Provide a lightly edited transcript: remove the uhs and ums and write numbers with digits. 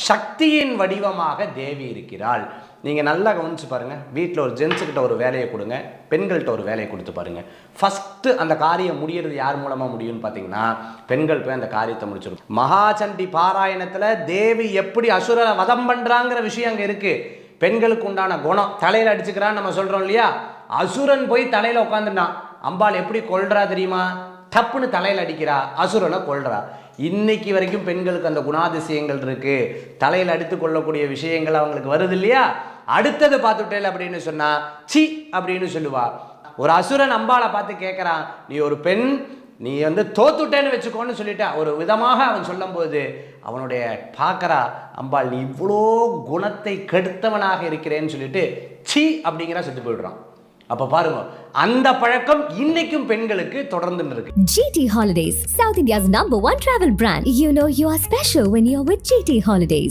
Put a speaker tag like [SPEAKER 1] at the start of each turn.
[SPEAKER 1] சக்தியின் வடிவமாக தேவி இருக்கிறாள். நீங்கள் நல்லா கவனிச்சு பாருங்கள். வீட்டில் ஒரு ஜென்ஸுக்கிட்ட ஒரு வேலையை கொடுங்க, பெண்கள்கிட்ட ஒரு வேலையை கொடுத்து பாருங்கள். ஃபஸ்ட்டு அந்த காரியம் முடியறது யார் மூலமாக முடியும்னு பார்த்தீங்கன்னா, பெண்கள் போய் அந்த காரியத்தை முடிச்சிடும். மகாசண்டி பாராயணத்தில் தேவி எப்படி அசுரரை வதம் பண்ணுறாங்கிற விஷயம் அங்கே இருக்குது. பெண்களுக்கு உண்டான குணம் தலையில் அடிச்சுக்கிறான்னு நம்ம சொல்கிறோம் இல்லையா, அசுரன் போய் தலையில் உட்காந்துட்டான். அம்பாள் எப்படி கொல்றா தெரியுமா? தப்புன்னு தலையில் அடிக்கிறா, அசுரனை கொல்றா. இன்னைக்கு வரைக்கும் பெண்களுக்கு அந்த குணாதிசயங்கள் இருக்கு. தலையில் அடித்து கொள்ளக்கூடிய விஷயங்கள் அவங்களுக்கு வருது இல்லையா. அடுத்தது பார்த்துட்டேன் அப்படின்னு சொன்னா சி அப்படின்னு சொல்லுவா. ஒரு அசுரன் அம்பாளை பார்த்து கேட்குறான், நீ ஒரு பெண், நீ தோத்துட்டேன்னு வச்சுக்கோன்னு சொல்லிட்டா. ஒரு விதமாக அவன் சொல்லும் போது அவனுடைய பார்க்கறா அம்பாள், நீ இவ்வளோ குணத்தை கெடுத்தவனாக இருக்கிறேன்னு சொல்லிட்டு சி அப்படிங்கிற செத்து போயிடுறான். அப்ப பாருங்க, அந்த பழக்கம் இன்னைக்கும் பெண்களுக்கு தொடர்ந்து இருக்கு.
[SPEAKER 2] GT Holidays, South India's #1 travel brand. You know you are special when you're with GT Holidays.